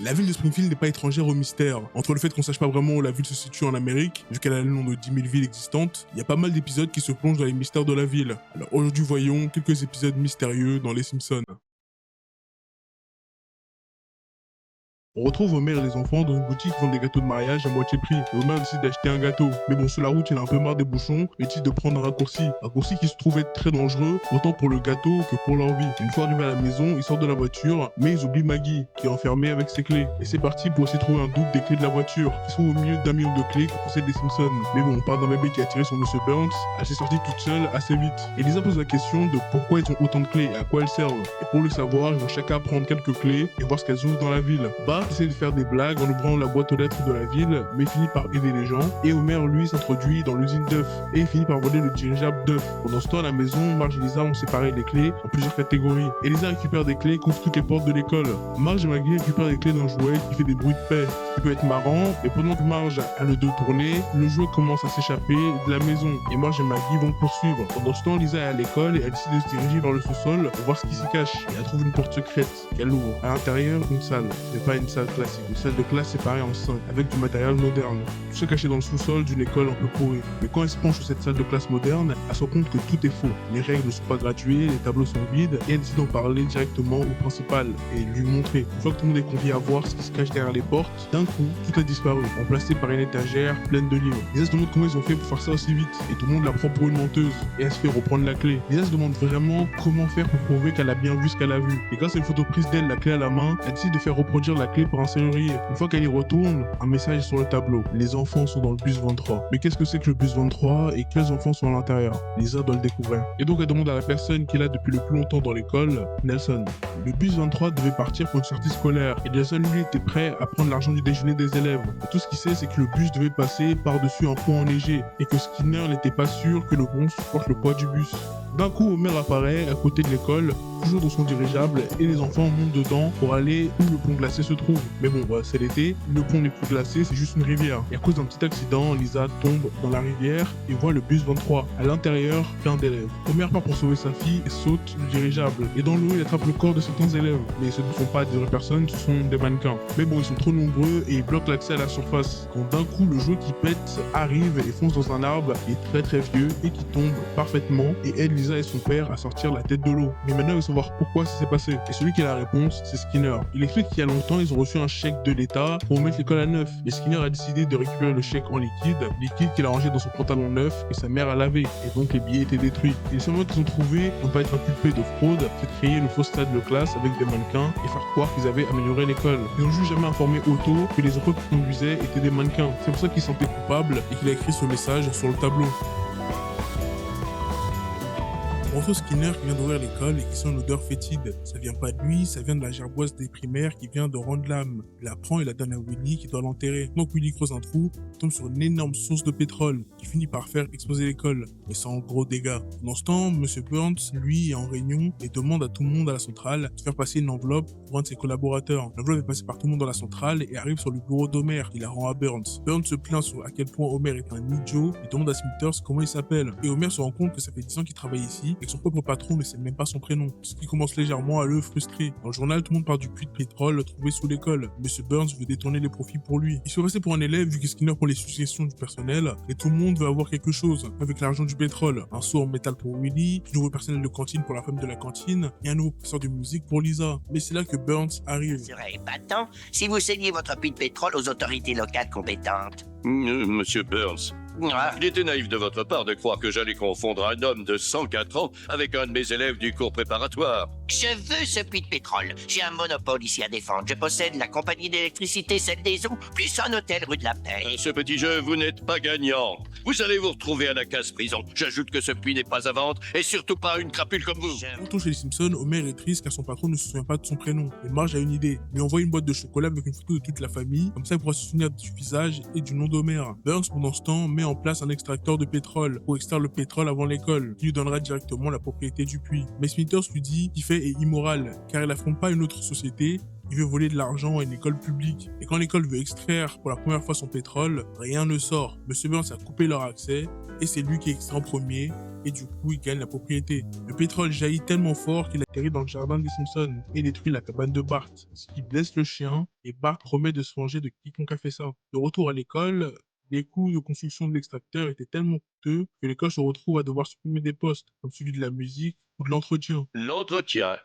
La ville de Springfield n'est pas étrangère au mystère. Entre le fait qu'on sache pas vraiment où la ville se situe en Amérique, vu qu'elle a le nom de 10 000 villes existantes, il y a pas mal d'épisodes qui se plongent dans les mystères de la ville. Alors aujourd'hui voyons quelques épisodes mystérieux dans Les Simpsons. On retrouve Homer et les enfants dans une boutique qui vend des gâteaux de mariage à moitié prix. Et Homer décide d'acheter un gâteau. Mais bon, sur la route, il a un peu marre des bouchons et décide de prendre un raccourci. Un raccourci qui se trouve être très dangereux, autant pour le gâteau que pour leur vie. Une fois arrivés à la maison, ils sortent de la voiture, mais ils oublient Maggie, qui est enfermée avec ses clés. Et c'est parti pour essayer de trouver un double des clés de la voiture, qui sont au milieu d'un million de clés que possèdent les Simpsons. Mais bon, on parle d'un bébé qui a tiré sur Monsieur Burns, elle s'est sortie toute seule assez vite. Et Lisa pose la question de pourquoi ils ont autant de clés et à quoi elles servent. Et pour le savoir, ils vont chacun prendre quelques clés et voir ce qu'elles ouvrent dans la ville. Bart essaie de faire des blagues en ouvrant la boîte aux lettres de la ville, mais finit par aider les gens. Et Homer, lui, s'introduit dans l'usine d'œufs et il finit par voler le dirigeable d'œufs. Pendant ce temps, à la maison, Marge et Lisa ont séparé les clés en plusieurs catégories. Et Lisa récupère des clés contre toutes les portes de l'école. Marge et Maggie récupèrent des clés d'un jouet qui fait des bruits de paix, ce qui peut être marrant. Et pendant que Marge a le dos tourné, le jouet commence à s'échapper de la maison. Et Marge et Maggie vont le poursuivre. Pendant ce temps, Lisa est à l'école et elle décide de se diriger vers le sous-sol pour voir ce qui s'y cache. Et elle trouve une porte secrète qu'elle ouvre. À l'intérieur, une salle. C'est pas une salle classique. Une salle de classe séparée en 5, avec du matériel moderne. Tout ça caché dans le sous-sol d'une école un peu pourrie. Mais quand elle se penche sur cette salle de classe moderne, elle se rend compte que tout est faux. Les règles ne sont pas graduées, les tableaux sont vides, et elle décide d'en parler directement au principal et lui montrer. Une fois que tout le monde est convié à voir ce qui se cache derrière les portes, d'un coup, tout a disparu, remplacé par une étagère pleine de livres. Lisa se demande comment ils ont fait pour faire ça aussi vite, et tout le monde la prend pour une menteuse, et elle se fait reprendre la clé. Lisa se demande vraiment comment faire pour prouver qu'elle a bien vu ce qu'elle a vu. Et grâce à une photo prise d'elle, la clé à la main, elle décide de faire reproduire la clé par un serrurier. Une fois qu'elle y retourne, un message est sur le tableau. Les enfants sont dans le bus 23. Mais qu'est-ce que c'est que le bus 23 et quels enfants sont à l'intérieur? Lisa doit le découvrir. Et donc elle demande à la personne qui est là depuis le plus longtemps dans l'école, Nelson. Le bus 23 devait partir pour une sortie scolaire et Nelson lui était prêt à prendre l'argent du déjeuner des élèves. Et tout ce qu'il sait c'est que le bus devait passer par-dessus un pont enneigé et que Skinner n'était pas sûr que le pont supporte le poids du bus. D'un coup, Homer apparaît à côté de l'école, toujours dans son dirigeable, et les enfants montent dedans pour aller où le pont glacé se trouve. Mais bon, c'est l'été, le pont n'est plus glacé, c'est juste une rivière. Et à cause d'un petit accident, Lisa tombe dans la rivière et voit le bus 23. À l'intérieur, plein d'élèves. Homer part pour sauver sa fille et saute du dirigeable. Et dans l'eau, il attrape le corps de certains élèves. Mais ce ne sont pas des vraies personnes, ce sont des mannequins. Mais bon, ils sont trop nombreux et ils bloquent l'accès à la surface. Quand d'un coup, le jouet qui pète arrive et fonce dans un arbre qui est très vieux et qui tombe parfaitement et aide Lisa et son père à sortir la tête de l'eau. Mais maintenant, il veut savoir pourquoi ça s'est passé. Et celui qui a la réponse, c'est Skinner. Il explique qu'il y a longtemps, ils ont reçu un chèque de l'État pour mettre l'école à neuf. Et Skinner a décidé de récupérer le chèque en liquide qu'il a rangé dans son pantalon neuf et sa mère a lavé. Et donc les billets étaient détruits. Et les seuls moyens qu'ils ont trouvé pour ne pas être inculpés de fraude, c'est de créer une fausse salle de classe avec des mannequins et faire croire qu'ils avaient amélioré l'école. Ils ont juste jamais informé Otto que les enfants qui conduisaient étaient des mannequins. C'est pour ça qu'il se sentait coupable et qu'il a écrit ce message sur le tableau. On retrouve Skinner qui vient d'ouvrir l'école et qui sent une odeur fétide. Ça vient pas de lui, ça vient de la gerboise des primaires qui vient de rendre l'âme. Il la prend et la donne à Willy qui doit l'enterrer. Donc Willy creuse un trou, tombe sur une énorme source de pétrole qui finit par faire exploser l'école, mais sans gros dégâts. Dans ce temps, Monsieur Burns, lui, est en réunion et demande à tout le monde à la centrale de faire passer une enveloppe pour un de ses collaborateurs. L'enveloppe est passée par tout le monde dans la centrale et arrive sur le bureau d'Homer qui la rend à Burns. Burns se plaint sur à quel point Homer est un idiot et demande à Smithers comment il s'appelle. Et Homer se rend compte que ça fait 10 ans qu'il travaille ici et que son propre patron ne sait même pas son prénom, ce qui commence légèrement à le frustrer. Dans le journal, tout le monde parle du puits de pétrole trouvé sous l'école. Monsieur Burns veut détourner les profits pour lui. Il se fait passer pour un élève vu que Skinner prend les suggestions du personnel et tout le monde veut avoir quelque chose avec l'argent du pétrole. Un seau en métal pour Willy, du nouveau personnel de cantine pour la femme de la cantine et un nouveau professeur de musique pour Lisa. Mais c'est là que Burns arrive. Ce serait épatant si vous saigniez votre puits de pétrole aux autorités locales compétentes. Monsieur Burns, Ah, il était naïf de votre part de croire que j'allais confondre un homme de 104 ans avec un de mes élèves du cours préparatoire. je veux ce puits de pétrole. J'ai un monopole ici à défendre. Je possède la compagnie d'électricité, celle des eaux, plus un hôtel rue de la Paix. Ce petit jeu, vous n'êtes pas gagnant. Vous allez vous retrouver à la casse-prison. J'ajoute que ce puits n'est pas à vendre et surtout pas une crapule comme vous. Je- Retour chez les Simpsons, Homer est triste car son patron ne se souvient pas de son prénom. Et Marge a une idée, lui envoie une boîte de chocolat avec une photo de toute la famille, comme ça il pourra se souvenir du visage et du nom d'Homer. Burns, pendant ce temps, met en place un extracteur de pétrole pour extraire le pétrole avant l'école, qui lui donnera directement la propriété du puits. Mais Smithers lui dit qu'il fait est immoral, car il affronte pas une autre société, il veut voler de l'argent à une école publique. Et quand l'école veut extraire pour la première fois son pétrole, rien ne sort. Monsieur Burns a coupé leur accès, et c'est lui qui extrait en premier, et du coup il gagne la propriété. Le pétrole jaillit tellement fort qu'il atterrit dans le jardin des Simpsons et détruit la cabane de Bart, ce qui blesse le chien et Bart promet de se venger de quiconque a fait ça. De retour à l'école, les coûts de construction de l'extracteur étaient tellement coûteux que l'école se retrouve à devoir supprimer des postes, comme celui de la musique ou de l'entretien. L'entretien.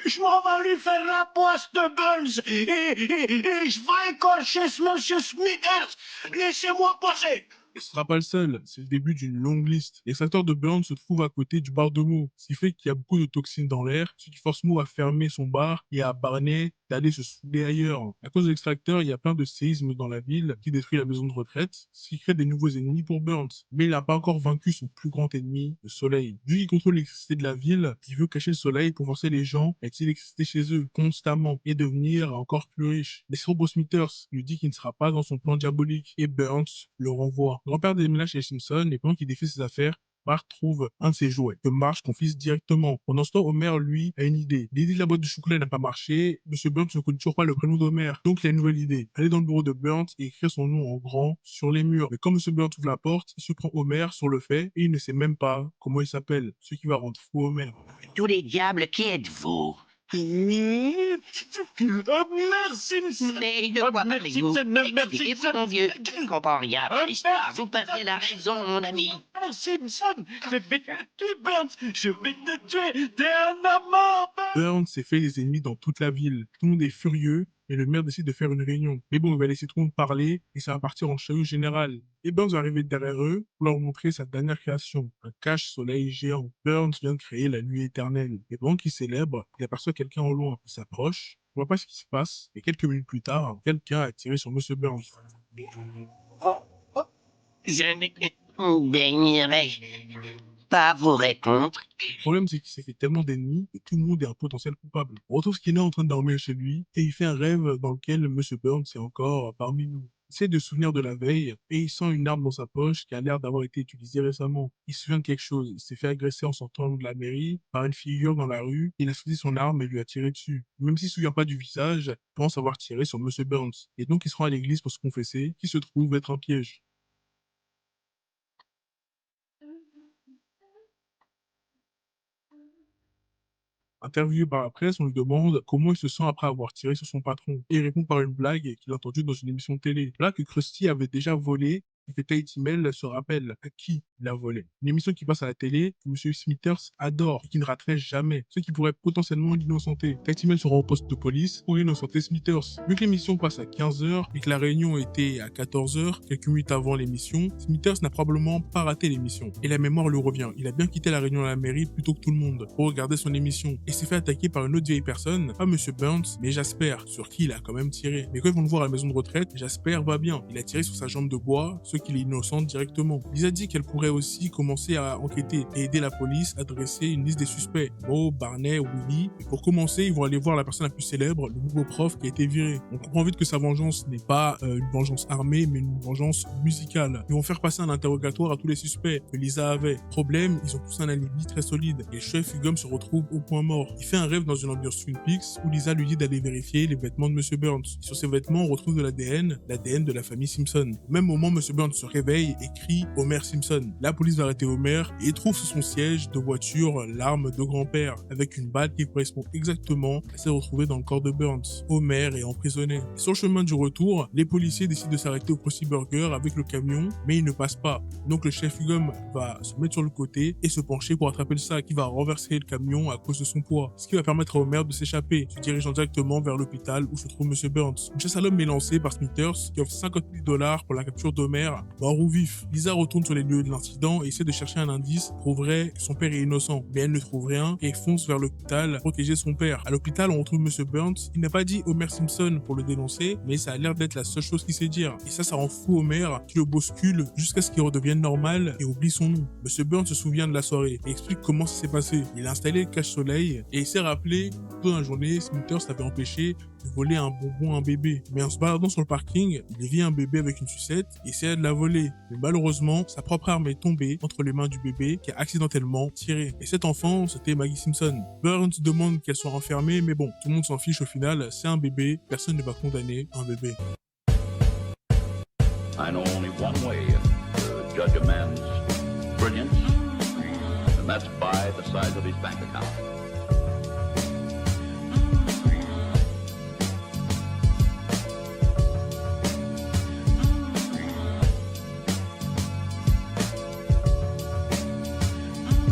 Je m'en vais lui faire la poisse de Burns et je vais écorcher ce monsieur Smithers. Laissez-moi passer. Et ce sera pas le seul, c'est le début d'une longue liste. L'extracteur de Burns se trouve à côté du bar de Moe, ce qui fait qu'il y a beaucoup de toxines dans l'air, ce qui force Moe à fermer son bar et à Barney d'aller se saouler ailleurs. À cause de l'extracteur, il y a plein de séismes dans la ville qui détruit la maison de retraite, ce qui crée des nouveaux ennemis pour Burns. Mais il n'a pas encore vaincu son plus grand ennemi, le soleil. Vu qu'il contrôle l'électricité de la ville, il veut cacher le soleil pour forcer les gens à utiliser l'électricité chez eux constamment et devenir encore plus riches. Les Robo Smithers lui dit qu'il ne sera pas dans son plan diabolique et Burns le renvoie. Le grand-père déménage chez les Simpsons et pendant qu'il défait ses affaires, Bart trouve un de ses jouets que Marge confisque directement. Pendant ce temps, Homer, lui, a une idée. L'idée de la boîte de chocolat n'a pas marché. Monsieur Burns ne connaît toujours pas le prénom d'Homer. Donc, il a une nouvelle idée. Aller dans le bureau de Burns et écrire son nom en grand sur les murs. Mais quand Monsieur Burns ouvre la porte, il se prend Homer sur le fait et il ne sait même pas comment il s'appelle. Ce qui va rendre fou Homer. Tous les diables, qui êtes-vous? Merci. Mais de quoi parlez-vous? Expliquez-vous, mon vieux. Je ne comprends rien. Vous perdez la raison, mon ami. Simpson, je vais te tuer, Burns. Je vais te tuer. T'es un amant. Burns s'est fait des ennemis dans toute la ville. Tout le monde est furieux et le maire décide de faire une réunion. Mais bon, il va laisser tout le monde parler et ça va partir en chahut général. Et Burns va arriver derrière eux pour leur montrer sa dernière création, un cache-soleil géant. Burns vient de créer la nuit éternelle. Et pendant qu'il célèbre, il aperçoit quelqu'un au loin. Il s'approche, on voit pas ce qui se passe, et quelques minutes plus tard, quelqu'un a tiré sur Monsieur Burns. Je ne daignerai pas vous répondre. Le problème, c'est qu'il s'est fait tellement d'ennemis que tout le monde est un potentiel coupable. On retrouve Skinner en train de dormir chez lui et il fait un rêve dans lequel Monsieur Burns est encore parmi nous. Il essaie de se souvenir de la veille et il sent une arme dans sa poche qui a l'air d'avoir été utilisée récemment. Il se souvient de quelque chose. Il s'est fait agresser en sortant de la mairie par une figure dans la rue. Il a sorti son arme et lui a tiré dessus. Même s'il ne se souvient pas du visage, il pense avoir tiré sur Monsieur Burns. Et donc il se rend à l'église pour se confesser, qui se trouve être un piège. Interviewé par la presse, on lui demande comment il se sent après avoir tiré sur son patron. Et il répond par une blague qu'il a entendue dans une émission de télé. Là que Krusty avait déjà volé et que Tahiti Mel se rappelle à qui il a volé. Une émission qui passe à la télé, que M. Smithers adore et qui ne raterait jamais. Ce qui pourrait potentiellement l'innocenter. Tahiti Mel se rend au poste de police pour innocenter Smithers. Vu que l'émission passe à 15h et que la réunion était à 14h, quelques minutes avant l'émission, Smithers n'a probablement pas raté l'émission. Et la mémoire lui revient. Il a bien quitté la réunion à la mairie plutôt que tout le monde pour regarder son émission. Et s'est fait attaquer par une autre vieille personne, pas Monsieur Burns, mais Jasper, sur qui il a quand même tiré. Mais quand ils vont le voir à la maison de retraite, Jasper va bien. Il a tiré sur sa jambe de bois, ce qui l'innocente directement. Lisa dit qu'elle pourrait aussi commencer à enquêter et aider la police à dresser une liste des suspects. Moe, Barney, Willy. Et pour commencer, ils vont aller voir la personne la plus célèbre, le nouveau prof qui a été viré. On comprend vite que sa vengeance n'est pas une vengeance armée, mais une vengeance musicale. Ils vont faire passer un interrogatoire à tous les suspects que Lisa avait. Problème, ils ont tous un alibi très solide. Et le chef Hugum se retrouve au point mort. Il fait un rêve dans une ambiance Twin Peaks où Lisa lui dit d'aller vérifier les vêtements de Monsieur Burns. Et sur ces vêtements, on retrouve de l'ADN de la famille Simpson. Au même moment, Monsieur Burns se réveille et crie Homer Simpson. La police va arrêter Homer et trouve sur son siège de voiture l'arme de grand-père avec une balle qui correspond exactement à celle retrouvée dans le corps de Burns. Homer est emprisonné. Et sur le chemin du retour, les policiers décident de s'arrêter au Krusty Burger avec le camion, mais ils ne passent pas. Donc le chef Hugum va se mettre sur le côté et se pencher pour attraper le sac qui va renverser le camion à cause de son poids. Ce qui va permettre à Homer de s'échapper, se dirigeant directement vers l'hôpital où se trouve Monsieur Burns. Une chasse à l'homme est lancée par Smithers qui offre $50,000 pour la capture d'Homer, mort ou vif. Lisa retourne sur les lieux de l'incident et essaie de chercher un indice qui prouverait que son père est innocent, mais elle ne trouve rien et fonce vers l'hôpital pour protéger son père. À l'hôpital, on retrouve Monsieur Burns. Il n'a pas dit Homer Simpson pour le dénoncer, mais ça a l'air d'être la seule chose qu'il sait dire. Et ça rend fou Homer qui le bouscule jusqu'à ce qu'il redevienne normal et oublie son nom. Monsieur Burns se souvient de la soirée et explique comment ça s'est passé. Il a installé le cache-soleil et il s'est rappelé que dans la journée, Smithers l'avait empêché de voler un bonbon à un bébé. Mais en se baladant sur le parking, il vit un bébé avec une sucette et essayait de la voler. Mais malheureusement, sa propre arme est tombée entre les mains du bébé qui a accidentellement tiré. Et cet enfant, c'était Maggie Simpson. Burns demande qu'elle soit enfermée, mais bon, tout le monde s'en fiche au final, c'est un bébé, personne ne va condamner un bébé. I know only one way to judge a man's brilliance and that's by the size of his bank account.